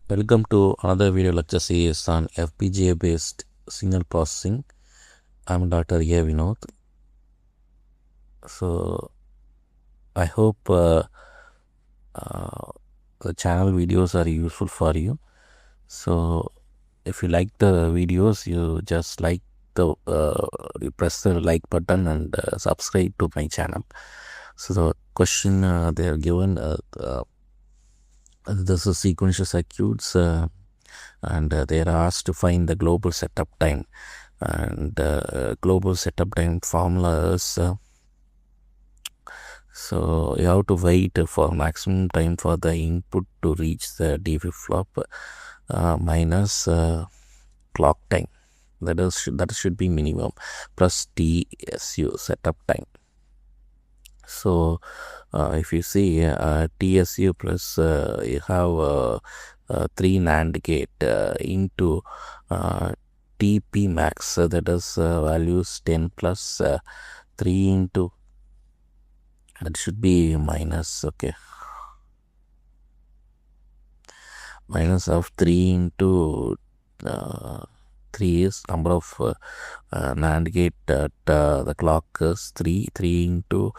Welcome to another video lecture series on FPGA based signal processing. I'm Dr. A. Vinod. So I hope the channel videos are useful for you. So if you like the videos, you just you press the like button and subscribe to my channel. So the question they are given, this is sequential circuits and they are asked to find the global setup time, and global setup time formula is so you have to wait for maximum time for the input to reach the D flip-flop minus clock time, that should be minimum, plus TSU setup time. So if you see TSU plus you have 3 NAND gate into TP max, that is values 10 plus 3 into, that should be minus, okay, minus of 3 into 3 is number of NAND gate at the clock is 3 into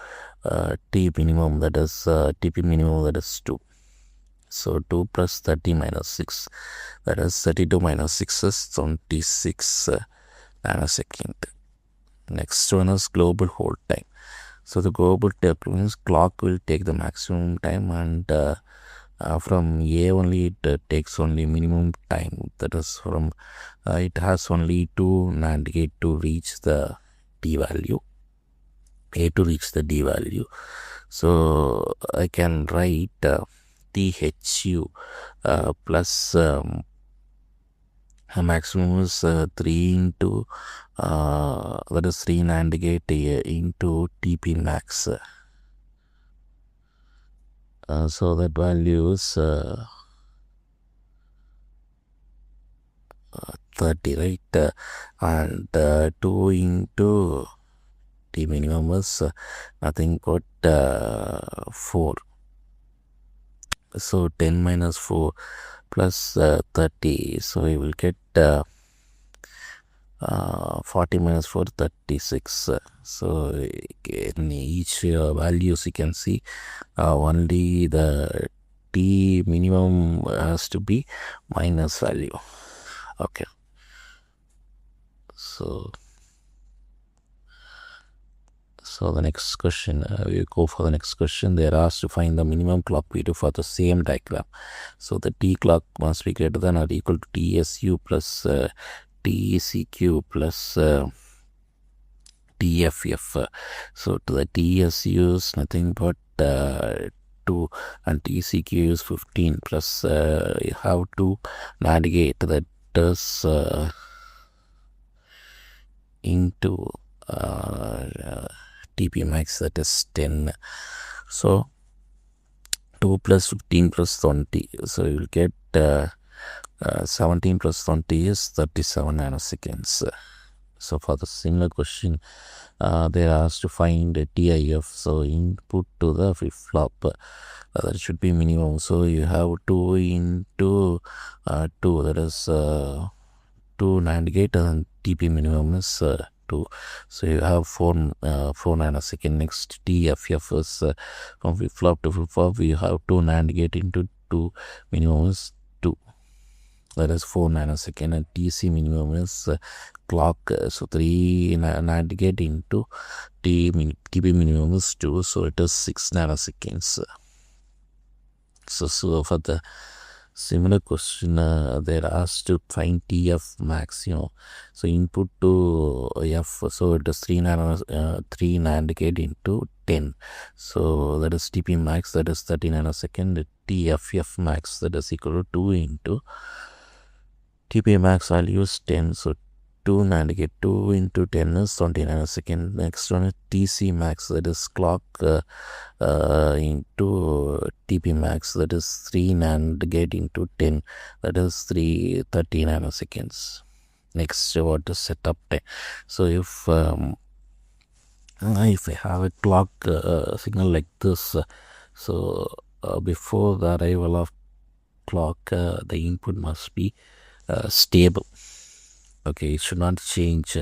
T minimum, that is TP minimum, that is 2. So 2 plus 30 minus 6, that is 32 minus 6 is 26 nanosecond. Next one is global hold time. So the global time means clock will take the maximum time, and from A only it takes only minimum time, that is from it has only 2 NAND gate to reach the D value, A to reach the D value. So I can write THU plus maximum is 3 into that is 3 NAND gate into TP max. So that value is 30, right? And 2 into T minimum is nothing but 4. So 10 minus 4 plus 30, so we will get 40 minus 4, 36. So in each values you can see only the T minimum has to be minus value. Okay, so the next question, we go for the next question. They are asked to find the minimum clock period for the same diagram. So the T clock must be greater than or equal to TSU plus TCQ plus TFF. So to the TSU is nothing but 2 and TCQ is 15 plus you have to navigate, that is into TP max, that is 10. So 2 plus 15 plus 20, so you will get 17 plus 20 is 37 nanoseconds. So for the similar question, they are asked to find a TIF, so input to the flip-flop, that should be minimum. So you have 2 into 2, that is 2 NAND gate, and TP minimum is 2. So you have 4 nanosecond. Next TFF is from flip-flop to flip-flop, we have 2 NAND gate into 2, minimum is 2, that is 4 nanosecond, and TC minimum is clock, so 3 NAND gate into TP minimum is 2, so it is 6 nanoseconds. So for the similar question, they're asked to find TF max, so input to F, so it is 3 NAND gate into 10, so that is TP max, that is 30 nanosecond. TFF max, that is equal to 2 into TP max value is 10, so 2 NAND gate, 2 into 10 is 20 nanosecond. Next one is TC max, that is clock into TP max, that is 3 NAND gate into 10, that is 30 nanoseconds. Next, what is setup time? So if I have a clock signal like this, so before the arrival of clock, the input must be stable. Okay, it should not change.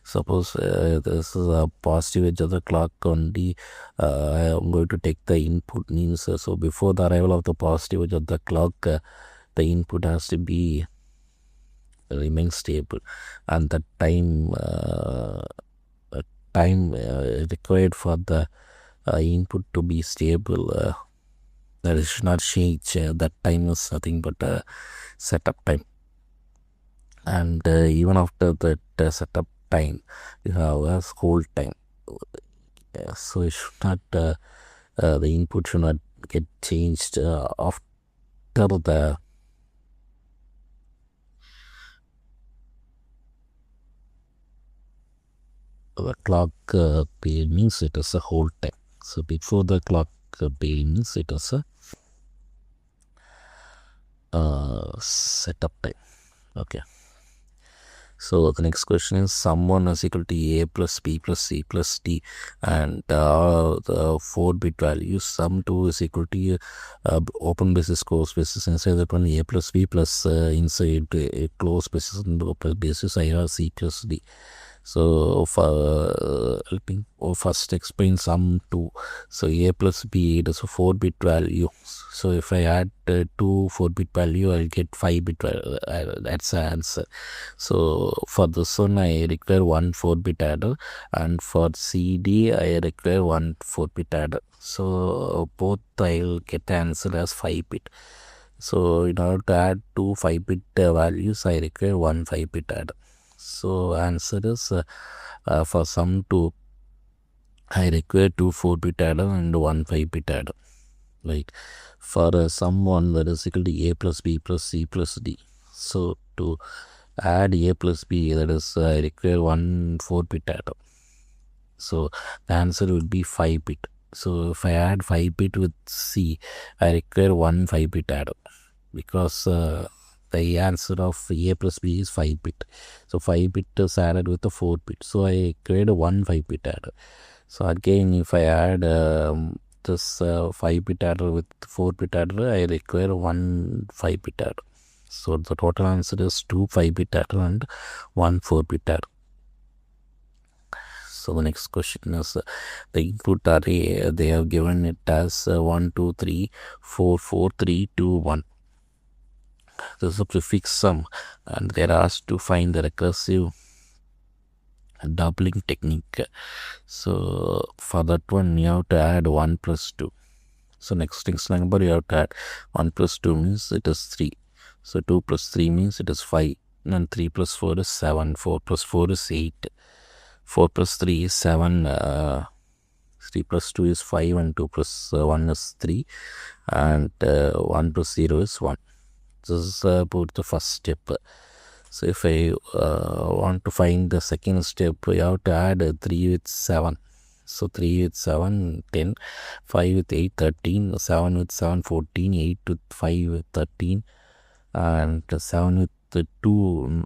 Suppose this is a positive edge of the clock only. I am going to take the input means so before the arrival of the positive edge of the clock, the input has to be remain stable, and the time required for the input to be stable, that it should not change. That time is nothing but a setup time, and even after that setup time, you have a hold time. So it should not the input should not get changed after the clock pay means it is a hold time. So before the clock pay means it is a setup time. Okay. So the next question is someone is equal to a plus b plus c plus d, and the 4-bit value sum 2 is equal to open basis close basis inside that one a plus b plus inside a close basis and open basis I have c plus d. So for helping first explain sum 2. So a plus b, it is a 4-bit value. So if I add 2 4-bit value, I'll get 5-bit value. That's the answer. So for this one, I require 1 4-bit adder, and for CD, I require 1 4-bit adder. So both I'll get the answer as 5-bit. So in order to add 2 5-bit values, I require 1 5-bit adder. So answer is for sum 2, I require 2 4-bit adder and 1 5-bit adder. Like for sum 1, that is equal to a plus b plus c plus d. So to add a plus b, that is I require 1 4-bit adder. So the answer will be 5-bit. So if I add 5-bit with c, I require 1 5-bit adder, because the answer of a plus b is 5-bit. So 5-bit is added with the 4-bit. So I create a 1 5-bit adder. So again, if I add this 5-bit adder with 4-bit adder, I require 1 5-bit adder. So the total answer is 2 5-bit adder and 1 4-bit adder. So the next question is the input array, they have given it as 1 2 3 4 4 3 2 1. This is a prefix sum, and they are asked to find the recursive doubling technique. So for that one, you have to add 1 plus 2. So next number you have to add 1 plus 2 means it is 3. So 2 plus 3 means it is 5. And 3 plus 4 is 7. 4 plus 4 is 8. 4 plus 3 is 7. 3 plus 2 is 5, and 2 plus 1 is 3. And 1 plus 0 is 1. This is about the first step. So if I want to find the second step, you have to add 3 with 7. So 3 with 7, 10, 5 with 8, 13, 7 with 7, 14, 8 with 5, 13, and 7 with 2,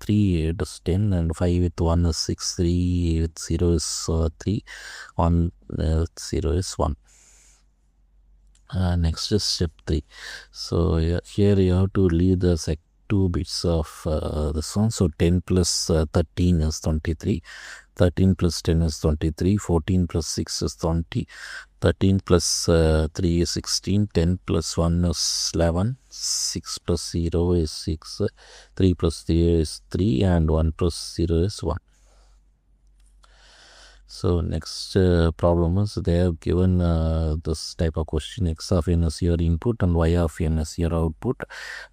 3, it is 10, and 5 with 1 is 6, 3 with 0 is 3, 1 with 0 is 1. Next is step 3. So here you have to leave the 2 bits of this one. So 10 plus 13 is 23. 13 plus 10 is 23. 14 plus 6 is 20. 13 plus 3 is 16. 10 plus 1 is 11. 6 plus 0 is 6. 3 plus 3 is 3. And 1 plus 0 is 1. So next problem is they have given this type of question: x of n is your input and y of n is your output,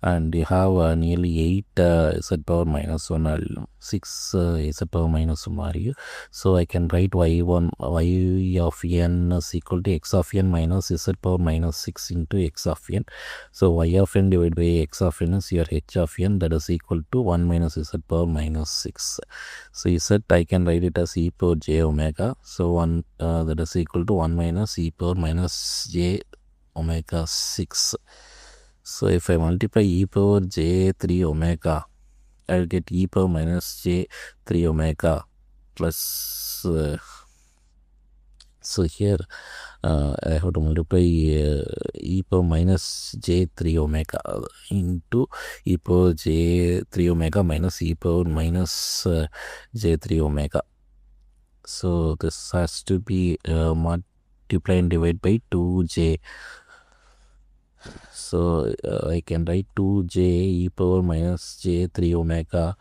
and you have nearly 8 z power minus 1 or 6 z power minus 1 value. So I can write y of n is equal to x of n minus z power minus 6 into x of n. So y of n divided by x of n is your h of n, that is equal to 1 minus z power minus 6. So z I can write it as e power j omega. So 1 that is equal to 1 minus e power minus j omega 6. So if I multiply e power j 3 omega, I will get e power minus j 3 omega plus so here I have to multiply e power minus j3 omega into e power j3 omega minus e power minus j3 omega. So this has to be multiply and divide by 2j. So I can write 2j e power minus j3 omega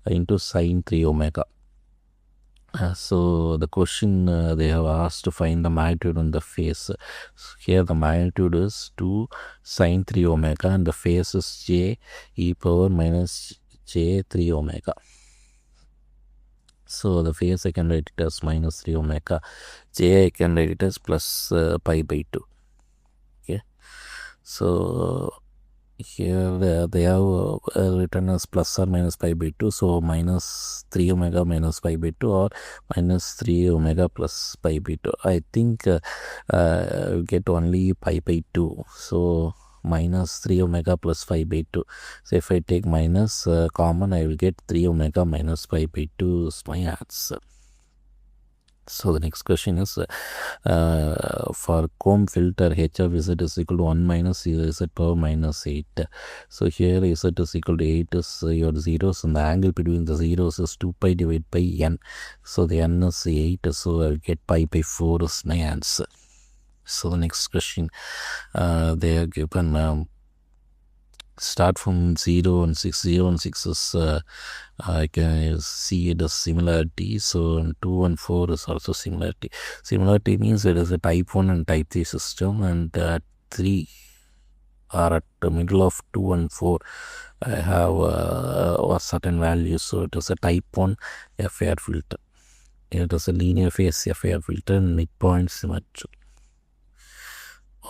into sine 3 omega. So the question they have asked to find the magnitude on the phase. Here the magnitude is 2 sine 3 omega and the phase is j e power minus j3 omega. So the phase I can write it as minus 3 omega. J I can write it as plus pi by 2. Okay. So here they have written as plus or minus pi by 2. So minus 3 omega minus pi by 2 or minus 3 omega plus pi by 2. I think I get only pi by 2. So minus 3 omega plus pi by 2. So if I take minus common, I will get 3 omega minus pi by 2 is my answer. So the next question is for comb filter h of z is equal to 1 minus z power minus 8. So here z is equal to 8 is your zeros and the angle between the zeros is 2 pi divided by n. So the n is 8, so I'll get pi by 4 is my answer. So the next question they are given start from 0 and 6. 0 and 6 is I can see it as similarity. So 2 and 4 is also similarity. Similarity means it is a type 1 and type 3 system, and 3 are at the middle of 2 and 4. I have a certain value, so it is a type 1 FAR filter. It is a linear phase FAR filter and midpoint symmetric.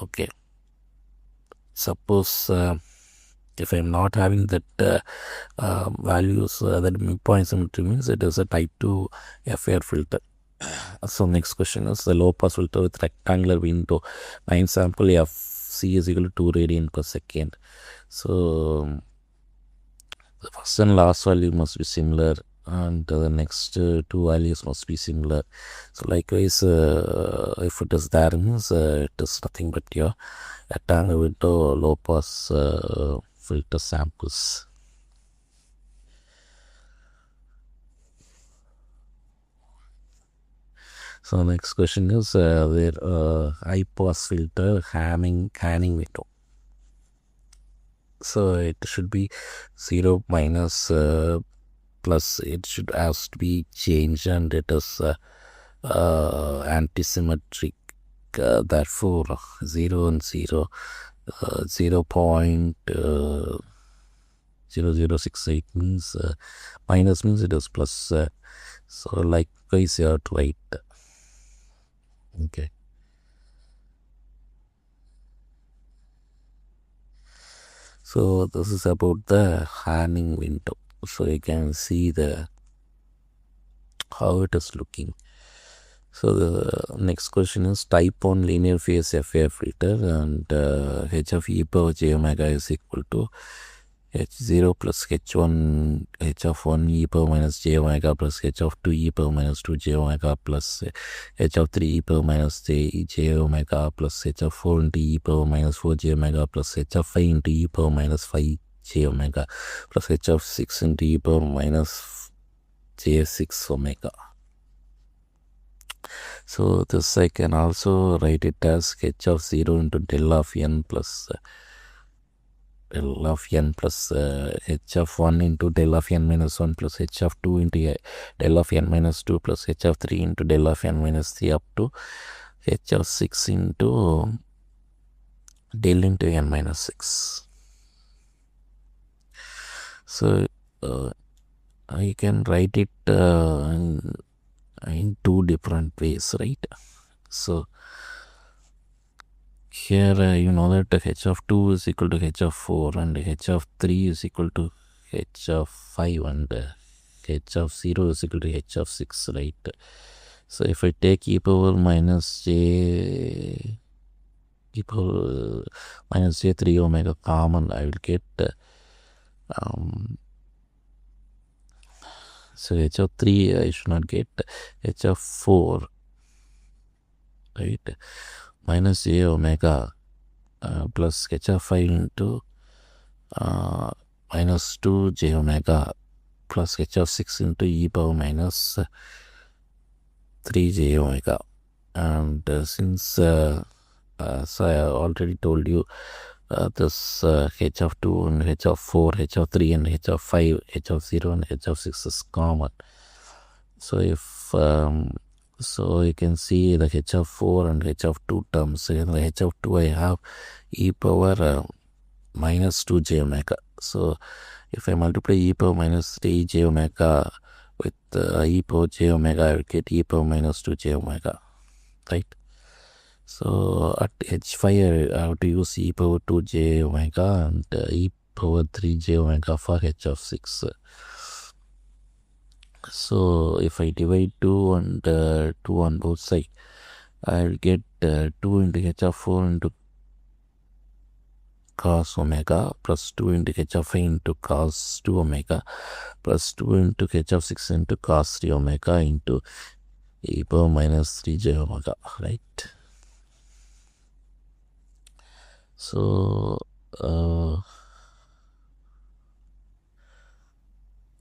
Okay. Suppose if I am not having that values, that midpoint symmetry means it is a type 2 FAR filter. So next question is the low pass filter with rectangular window. 9 sample FC is equal to 2 radian per second. So the first and last value must be similar, and the next two values must be similar. So likewise, if it is there means it is nothing but your rectangular window low pass filter samples. So next question is their high pass filter Hanning window. So it should be 0 minus plus, it should have to be changed, and it is antisymmetric. Therefore 0 and 0 0.0068 means minus means it is plus. So likewise you have to write. Okay. So this is about the Hanning window. So you can see how it is looking. So the next question is type 1 linear phase FAR filter, and h of e power j omega is equal to h0 plus h1 h of 1 e power minus j omega plus h of 2 e power minus 2 j omega plus h of 3 e power minus j omega plus h of 4 into e power minus 4 j omega plus h of 5 into e power minus 5 j omega plus h of 6 into e power minus j6 omega. So this I can also write it as h of 0 into del of n plus h of 1 into del of n minus 1 plus h of 2 into del of n minus 2 plus h of 3 into del of n minus 3 up to h of 6 into del into n minus 6. So I can write it in two different ways, right? So here you know that h of 2 is equal to h of 4 and h of 3 is equal to h of 5 and h of 0 is equal to h of 6, right? So if I take e power minus j 3 omega common, I will get so h of 3 I should not get, h of 4, right? minus j omega plus h of 5 into minus 2 j omega plus h of 6 into e power minus 3 j omega. And since so I already told you this h of 2 and h of 4, h of 3 and h of 5, h of 0 and h of 6 is common. So if so you can see the h of 4 and h of 2 terms. In the h of 2 I have e power minus 2 j omega. So if I multiply e power minus 3 j omega with e power j omega, I will get e power minus 2 j omega, right? So at h5 I have to use e power 2 j omega and e power 3 j omega for h of 6. So if I divide 2 and 2 on both sides, I will get 2 into h of 4 into cos omega plus 2 into h of 5 into cos 2 omega plus 2 into h of 6 into cos 3 omega into e power minus 3 j omega, right? So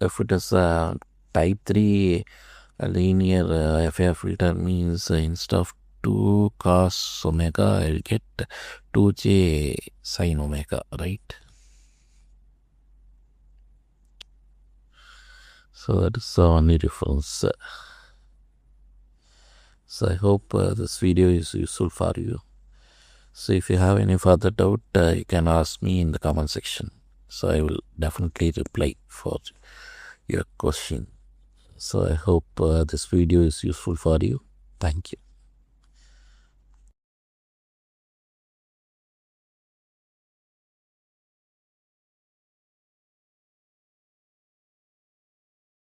if it is a type 3 linear FIR filter, means instead of 2 cos omega, I'll get 2j sin omega, right? So that is the only difference. So I hope this video is useful for you. So if you have any further doubt, you can ask me in the comment section. So I will definitely reply for your question. So I hope this video is useful for you. Thank you.